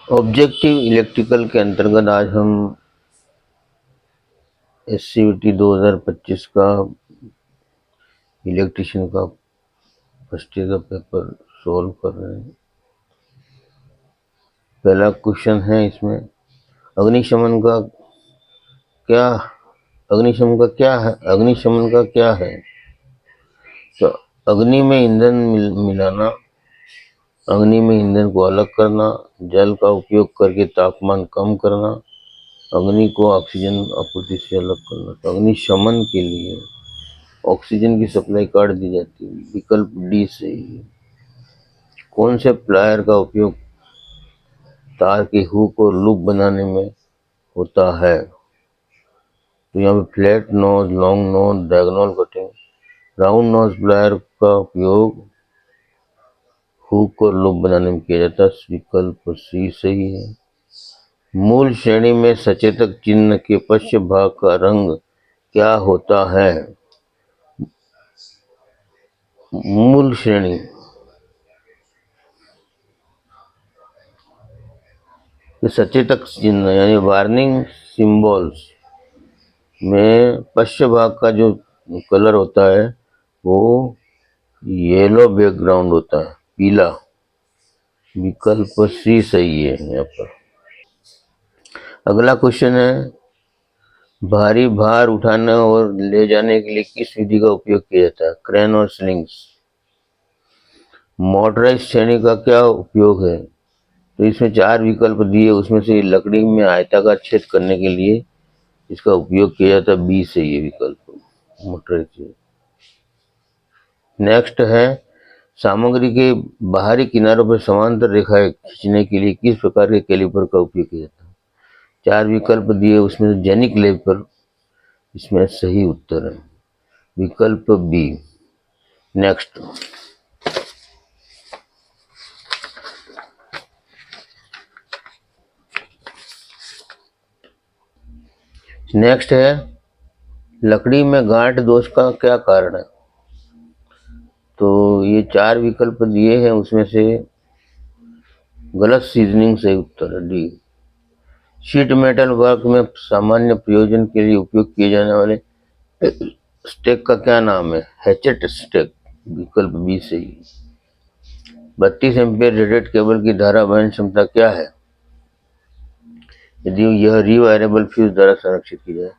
Objective electrical के अंतर्गत आज हम SCVT 2025 का इलेक्ट्रिशियन का फर्स्ट ईयर का पेपर सोल्व कर रहे हैं। पहला क्वेश्चन है इसमें, अग्निशमन का क्या अग्निशमन का क्या है। तो अग्नि में ईंधन मिलाना, अग्नि में ईंधन को अलग करना, जल का उपयोग करके तापमान कम करना, अग्नि को ऑक्सीजन आपूर्ति से अलग करना। तो अग्निशमन के लिए ऑक्सीजन की सप्लाई काट दी जाती है। विकल्प डी सही है। कौन से प्लायर का उपयोग तार के हुक और लूप बनाने में होता है। तो यहाँ पे flat knows, long nose, diagonal cutting. Round knows plier का उपयोग हुक और लूप बनाने में किया जाता है। विकल्प सी सही है। मूल श्रेणी में सचेतक चिन्ह के पश्च भाग का रंग क्या होता है। मूल श्रेणी के सचेतक चिन्ह यानी वार्निंग सिंबल्स में पश्च भाग का जो कलर होता है वो येलो बैकग्राउंड होता है, पीला। विकल्प सी सही है यहाँ पर। अगला क्वेश्चन है, भारी भार उठाने और ले जाने के लिए किस विधि का उपयोग किया जाता है। क्रेन और स्लिंग्स। मोटराइज श्रेणी का क्या उपयोग है। तो इसमें 4 विकल्प दिए, उसमें से लकड़ी में आयताकार छेद करने के लिए इसका उपयोग किया जाता है। बी सही है विकल्प मोटराइज। नेक्स्ट है, सामग्री के बाहरी किनारों पर समांतर रेखाएं खींचने के लिए किस प्रकार के कैलिपर का उपयोग किया जाता है। 4 विकल्प दिए, उसमें जेनिक कैलिपर इसमें सही उत्तर है। विकल्प बी। नेक्स्ट है, लकड़ी में गांठ दोष का क्या कारण है। तो ये 4 विकल्प दिए हैं, उसमें से गलत सीजनिंग सही उत्तर है डी। शीट मेटल वर्क में सामान्य प्रयोजन के लिए उपयोग किए जाने वाले स्टेक का क्या नाम है। Hatchet stake. विकल्प बी सही। 32 एम्पियर रेटेड केबल की धारा वहन क्षमता क्या है यदि यह रिवायरेबल फ्यूज द्वारा संरक्षित की जाए।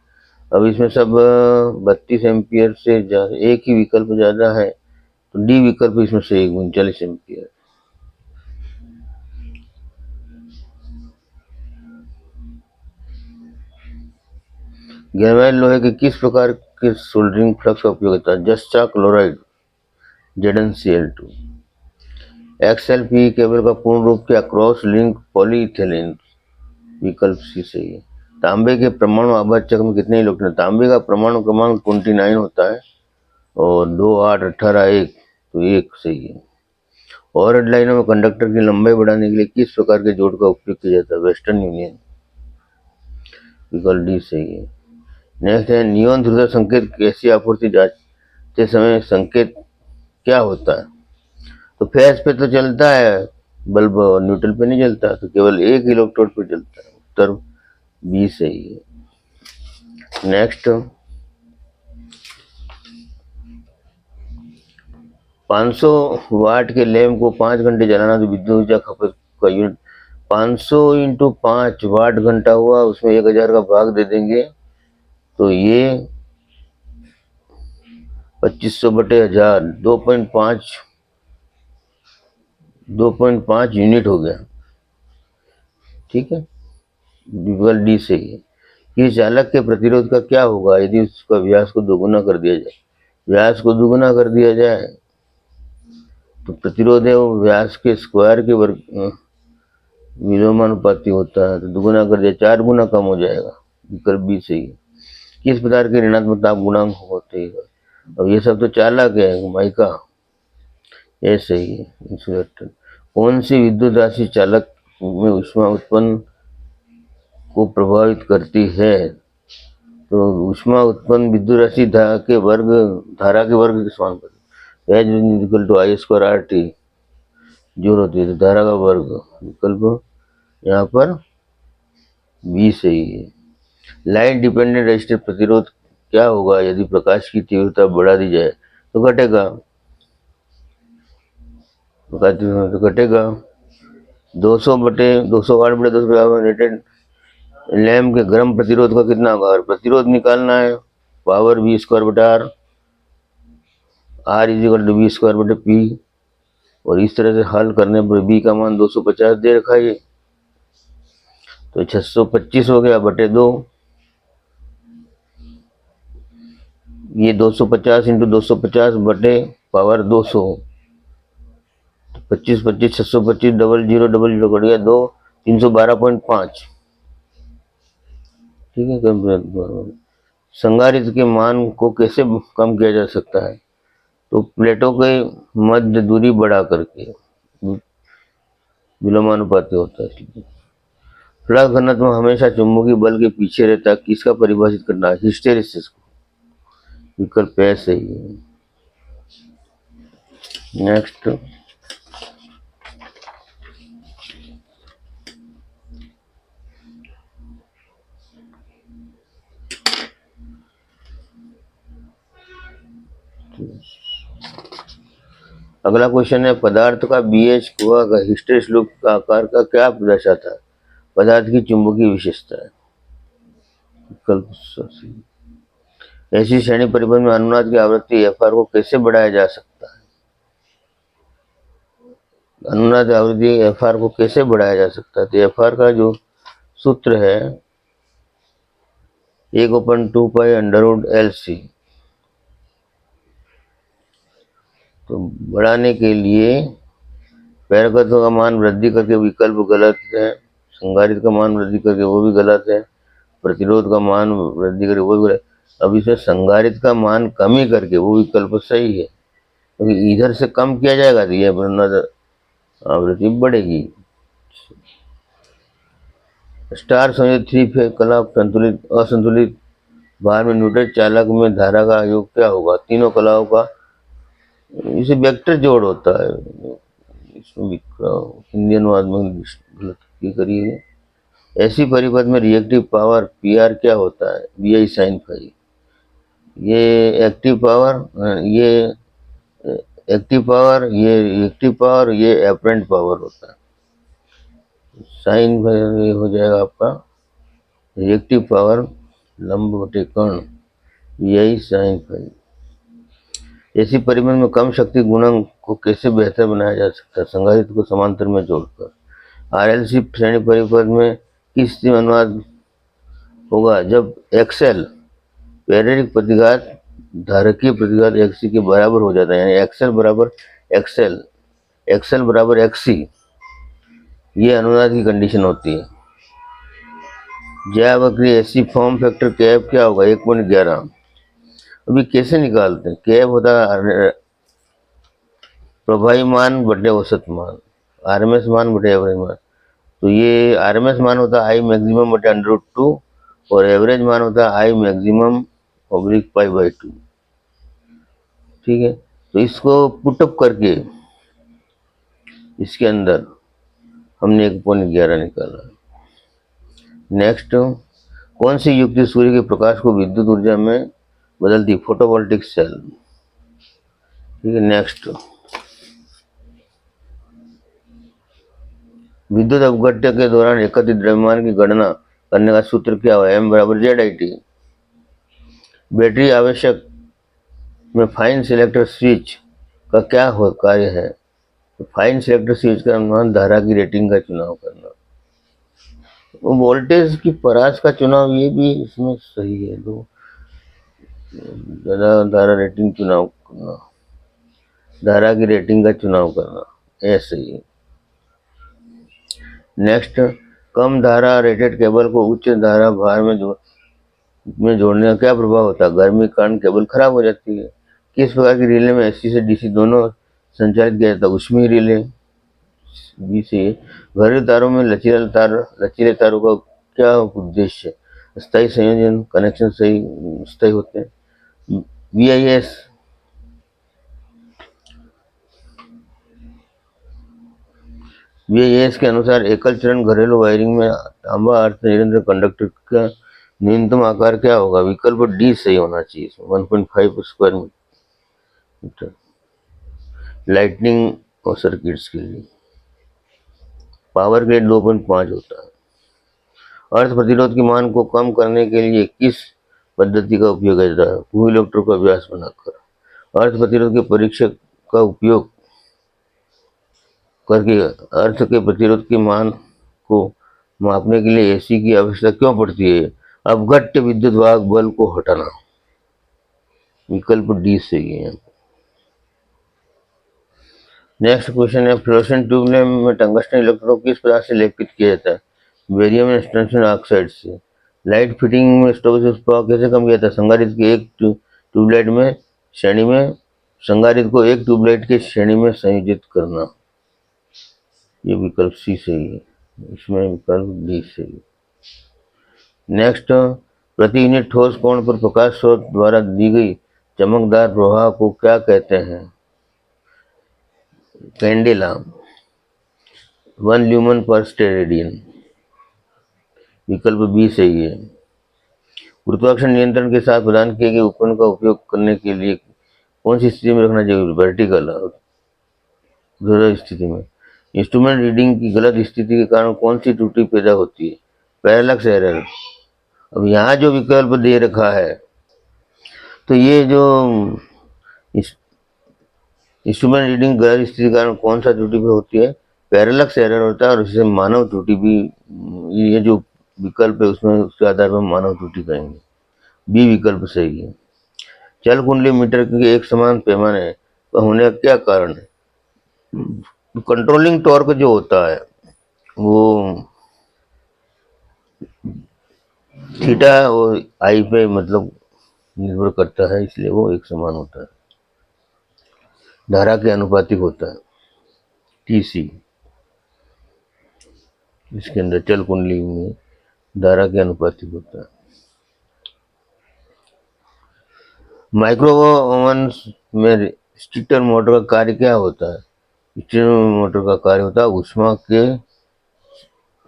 अब इसमें सब 32 एम्पियर से एक ही विकल्प ज्यादा है, तो डी विकल्प इसमें से 39 एम्पियर। गैल्वेनाइज्ड लोहे के किस प्रकार के सोल्डरिंग फ्लक्स का उपयोग होता है। Juxta chloride, ZnCl2। XLPE cable का पूर्ण रूप क्या। Cross link polyethylene. विकल्प सी सही है। तांबे के परमाणु आबद्ध चक्र में कितने इलेक्ट्रॉन। तांबे का परमाणु क्रमांक 29 होता है और 2, 8, 18, 1, तो 1 सही है। ओवरहेड लाइनों में कंडक्टर की लंबाई बढ़ाने के लिए किस प्रकार के जोड़ का उपयोग किया जाता है। Western union. विकल्प डी सही है। नेक्स्ट है, नियॉन ध्रुव संकेत कैसी आपूर्ति जांचते समय संकेत क्या होता है। तो फेस पे तो चलता है बल्ब और न्यूट्रल पे नहीं चलता, तो केवल एक इलेक्ट्रोड पे चलता है। उत्तर बी सही है। नेक्स्ट, 500 वाट के लैंप को 5 घंटे जलाना तो विद्युत ऊर्जा खपत का यूनिट 500 इंटू 5 वाट घंटा हुआ, उसमें 1000 का भाग दे देंगे तो ये 2500 बटे 1000 2.5 यूनिट हो गया। ठीक है, विकल्प डी सही है। कि चालक के प्रतिरोध का क्या होगा यदि उसका व्यास को दोगुना कर दिया जाए। व्यास को दोगुना कर दिया जाए तो प्रतिरोध है वो व्यास के स्क्वायर के वर्ग विलोमानुपाती होता है, तो दोगुना कर दिया 4 गुना कम हो जाएगा। विकल्प बी सही है। किस प्रकार के ऋणात्मक ताप गुणांक होते हैं। अब ये सब तो चालक है, माइका, ये सही है। इंसुलेटर। कौन सी विद्युत राशि चालक में ऊष्मा उत्पन्न को प्रभावित करती है। तो ऊष्मा उत्पन्न विद्युत राशि धारा के वर्ग के समान करती है। इक्वल टू I² RT जोर होती है, तो धारा का वर्ग। विकल्प यहाँ पर बी सही है। लाइट डिपेंडेंट रेजिस्टर प्रतिरोध क्या होगा यदि प्रकाश की तीव्रता बढ़ा दी जाए तो घटेगा, तो घटेगा। 200 बटे 208 बटे 250 रेटेड लैम्प के गर्म प्रतिरोध का कितना होगा? और प्रतिरोध निकालना है, पावर वी स्क्वायर बटा R, R equal to V square बटे पी। और इस तरह से हल करने पर बी का मान 250 दे रखा है, तो 625 हो गया बटे 2। ये 250 इंटू 250 बटे पावर 200, 25 25 625 डबल जीरो कट गया 2, 312.5। ठीक है। संधारित्र के मान को कैसे कम किया जा सकता है? तो प्लेटों के मध्य दूरी बढ़ा करके, विलोमानुपाती होता है इसलिए। फ्लक्स घनत्व हमेशा चुंबकीय बल के पीछे रहता है, किसका परिभाषित करना है? हिस्टेरिसिस को। विकल्प ए सही है। नेक्स्ट, अगला क्वेश्चन है, पदार्थ का बीएच कुआ का हिस्टेरिस लूप का आकार का क्या दर्शाता है? पदार्थ की चुंबकीय विशेषता है। विकल्प सही। ऐसी श्रेणी परिबंध में अनुनाद की आवृत्ति एफआर को कैसे बढ़ाया जा सकता है? अनुनाद आवृत्ति एफआर को कैसे बढ़ाया जा सकता है? तो एफआर का जो सूत्र है 1/2π√LC। तो बढ़ाने के लिए प्रेरकत्व का मान वृद्धि करके विकल्प गलत है, संधारित्र का मान वृद्धि करके वो भी गलत है, प्रतिरोध का मान वृद्धि करके वो भी गलत। अब इसमें संधारित्र का मान कमी करके वो विकल्प सही है, क्योंकि तो इधर से कम किया जाएगा तो यह आवृत्ति बढ़ेगी। स्टार संयोजित थ्री फेज कला संतुलित असंतुलित भार में न्यूटन चालक में धारा का योग क्या होगा? तीनों कलाओं का इसे वेक्टर जोड़ होता है। इसमें हिंदी अनुवाद में गलत की करी है। ऐसी परिपथ में रिएक्टिव पावर पीआर क्या होता है? V sine phi. ये एक्टिव पावर, ये एक्टिव पावर, ये रिएक्टिव पावर, ये एपरेंट पावर होता है। साइन फाई हो जाएगा आपका रिएक्टिव पावर लंब बटे कर्ण, वी साइन फाई। ऐसी परिबंध में कम शक्ति गुणक को कैसे बेहतर बनाया जा सकता है? संधारित्र को समांतर में जोड़कर। आरएलसी श्रेणी परिपथ में किस स्थिति में अनुनाद होगा? जब एक्सएल प्रेरक प्रतिघात धारकीय प्रतिघात एक्सी के बराबर हो जाता है, यानी एक्सएल बराबर एक्सएल, एक्सएल बराबर एक्सी, ये अनुनाद की कंडीशन होती है। ज्यावक्रिय ऐसी फॉर्म फैक्टर कैप क्या होगा? 1.11। अभी कैसे निकालते हैं? कैप होता है प्रभावी मान बटे औसत मान, आरएमएस मान बटे एवरेज मान। तो ये आरएमएस मान होता है आई मैक्सिमम बटे √2 और एवरेज मान होता है आई मैक्सिमम ऑब्लिक π/2। ठीक है, तो इसको पुटअप करके इसके अंदर हमने 1.11 निकाला। नेक्स्ट, कौन सी युक्ति सूर्य के प्रकाश को विद्युत ऊर्जा में बदलती? Photovoltaic cell. ठीक है। नेक्स्ट, विद्युत अपघट्य के दौरान एकत्रित द्रव्यमान की गणना करने का सूत्र क्या हुआ? M बराबर ZIT। बैटरी आवश्यक में फाइन सिलेक्टर स्विच का क्या कार्य है? तो फाइन सिलेक्टर स्विच का अनुमान धारा की रेटिंग का चुनाव करना, वोल्टेज की परास का चुनाव, ये भी इसमें सही है। दो धारा रेटिंग चुनाव करना, धारा की रेटिंग का चुनाव करना, ऐसे ही। नेक्स्ट, कम धारा रेटेड केबल को उच्च धारा भार में जोड़ने का क्या प्रभाव होता है? गर्मी के कारण केबल खराब हो जाती है। किस प्रकार की रिले में एसी से डीसी दोनों संचालित किया जाता है? उसमें रिले बी से। घरेलू तारों में लचीले तारों का क्या उद्देश्य है? स्थायी संयोजन, कनेक्शन सही स्थायी होते हैं। VIS बीएएस के अनुसार एकल चरण घरेलू वायरिंग में तांबा अर्थ निरंतर कंडक्टर का न्यूनतम आकार क्या होगा? विकल्प डी सही होना चाहिए। 1.5 स्क्वायर मीटर लाइटनिंग और सर्किट्स के लिए। पावर ग्रेड 2.5 होता है। अर्थ प्रतिरोध की मान को कम करने के लिए किस पद्धति का उपयोग किया जाता है? भू इलेक्ट्रोड का अभ्यास बनाकर। अर्थ प्रतिरोध के परीक्षक का उपयोग करके अर्थ के प्रतिरोध की मान को मापने के लिए एसी की आवश्यकता क्यों पड़ती है? अपघट्य विद्युत वाहक बल को हटाना। विकल्प डी सही है। नेक्स्ट क्वेश्चन है, फ्लोरेसेंट ट्यूब लैंप में टंगस्टन इलेक्ट्रोड किस पदार्थ से लेपित किया जाता है? बेरियम एंड टंगस्टन ऑक्साइड से। लाइट फिटिंग में स्टोरेज प्रभाव कैसे कम किया जाता है? संधारित्र के एक ट्यूबलाइट में श्रेणी में संधारित्र को एक ट्यूबलाइट के श्रेणी में संयोजित करना। ये विकल्प सी सही है। इसमें विकल्प डी सही है। नेक्स्ट, प्रति यूनिट ठोस कोण पर प्रकाश स्रोत द्वारा दी गई चमकदार प्रवाह को क्या कहते हैं? कैंडेला। 1 ल्यूमन पर स्टेरेडियन। विकल्प बी सही है। गुरुत्वाकर्षण नियंत्रण के साथ प्रदान किए गए उपकरण का उपयोग करने के लिए कौन सी स्थिति में रखना जरूरी? वर्टिकल स्थिति में। इंस्ट्रूमेंट रीडिंग की गलत स्थिति के कारण कौन सी त्रुटि पैदा होती है? पैरेलक्स एरर। अब यहाँ जो विकल्प दे रखा है, तो ये जो इंस्ट्रूमेंट रीडिंग गलत स्थिति के कारण कौन सा त्रुटि पे होती है? पैरेलक्स एरर होता है, और इससे मानव त्रुटि भी, ये जो विकल्प है उसमें उसके आधार पर मानव त्रुटि कहेंगे। बी विकल्प सही है। चल कुंडली मीटर के एक समान पैमाने का होने का क्या कारण है? कंट्रोलिंग टॉर्क जो होता है वो थीटा और आई पे मतलब निर्भर करता है, इसलिए वो एक समान होता है। धारा के अनुपातिक होता है, टीसी। इसके अंदर चल कुंडली में धारा के अनुपातिक होता है। माइक्रोओवन में स्टीटर मोटर का कार्य क्या होता है? स्टीटर मोटर का कार्य होता है ऊष्मा के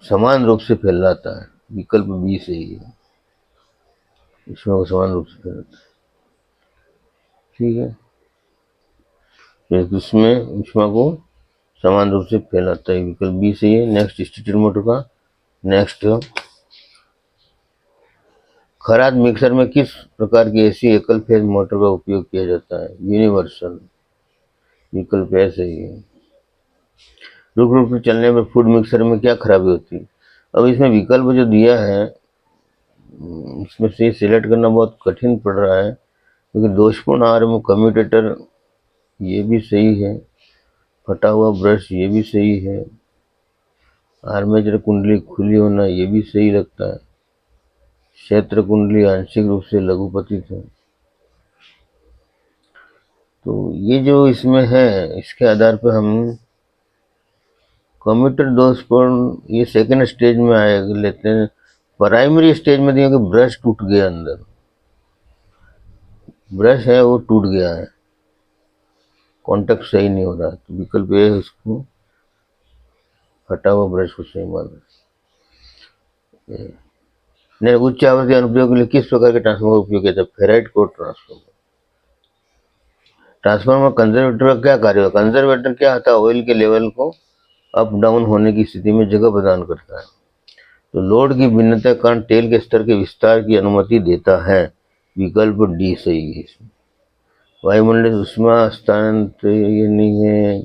समान रूप से फैलाता है। विकल्प बी सही है। ऊष्मा को समान रूप से फैलाता है, ठीक है। उसमें ऊष्मा को समान रूप से फैलाता है, विकल्प बी सही है। नेक्स्ट, स्टीटर मोटर का नेक्स्ट, खराद मिक्सर में किस प्रकार की एसी एकल फेज मोटर का उपयोग किया जाता है? यूनिवर्सल। विकल्प ए सही है। रुक रुक कर चलने पर फूड मिक्सर में क्या खराबी होती है? अब इसमें विकल्प जो दिया है इसमें से सिलेक्ट करना बहुत कठिन पड़ रहा है, क्योंकि दोषपूर्ण आर्म कम्यूटेटर ये भी सही है, फटा हुआ ब्रश ये भी सही है, आर्मेचर कुंडली खुली होना ये भी सही लगता है, क्षेत्र कुंडली आंशिक रूप से लघुपतित है। तो ये जो इसमें है, इसके आधार पर हम कम्यूटर दोषपूर्ण ये सेकेंड स्टेज में आए लेते हैं। प्राइमरी स्टेज में दिया कि ब्रश टूट गया, अंदर ब्रश है वो टूट गया है, कॉन्टेक्ट सही नहीं हो रहा, तो विकल्प ए है उसको फटा हुआ ब्रश को सही माना। नहीं, उच्च आवृत्ति अनुप्रयोग के लिए किस प्रकार के ट्रांसफार्मर का उपयोग किया जाता है? Ferrite core transformer. Transformer conservator का क्या कार्य होता है? कंजर्वेटर क्या होता है? ऑयल के लेवल को अप डाउन होने की स्थिति में जगह प्रदान करता है। तो लोड की भिन्नता के कारण तेल के स्तर के विस्तार की अनुमति देता है। विकल्प डी सही है इसमें। वायुमंडल ऊष्मा हस्तांतरण ये नहीं है,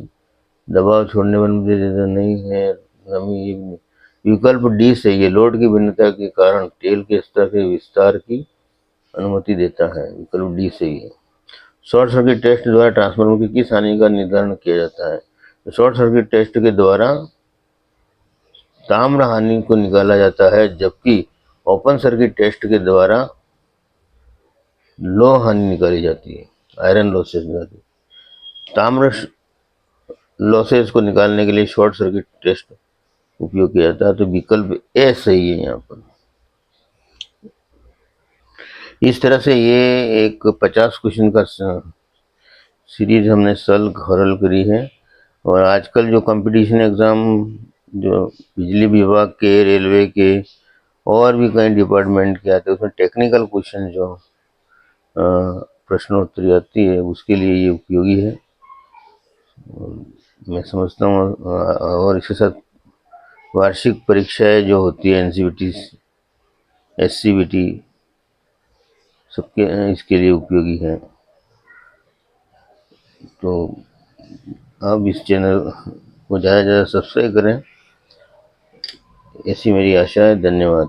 दबाव छोड़ने पर मुझे देता नहीं है, नमी ये भी नहीं। विकल्प डी सही है। लोड की भिन्नता के कारण तेल के स्तर के विस्तार की अनुमति देता है। विकल्प डी सही है। शॉर्ट सर्किट टेस्ट द्वारा ट्रांसफार्मर की किस हानि का निर्धारण किया जाता है? तो शॉर्ट सर्किट टेस्ट के द्वारा ताम्र हानि को निकाला जाता है, जबकि ओपन सर्किट टेस्ट के द्वारा लो हानि निकाली जाती है, आयरन लॉसेज निकाली। ताम्र लॉसेज को निकालने के लिए शॉर्ट सर्किट टेस्ट उपयोग किया जाता है, तो विकल्प ए सही है यहाँ पर। इस तरह से ये एक 50 क्वेश्चन का सीरीज हमने हल करी है। और आजकल जो कंपटीशन एग्ज़ाम जो बिजली विभाग के, रेलवे के और भी कई डिपार्टमेंट के आते हैं, उसमें टेक्निकल क्वेश्चन जो प्रश्नोत्तरी आती है, उसके लिए ये उपयोगी है। मैं समझता हूँ और इसके साथ वार्षिक परीक्षाएं जो होती है, एनसीवीटी, एससीवीटी, सबके इसके लिए उपयोगी है। तो आप इस चैनल को ज़्यादा से ज़्यादा सब्सक्राइब करें, ऐसी मेरी आशा है। धन्यवाद।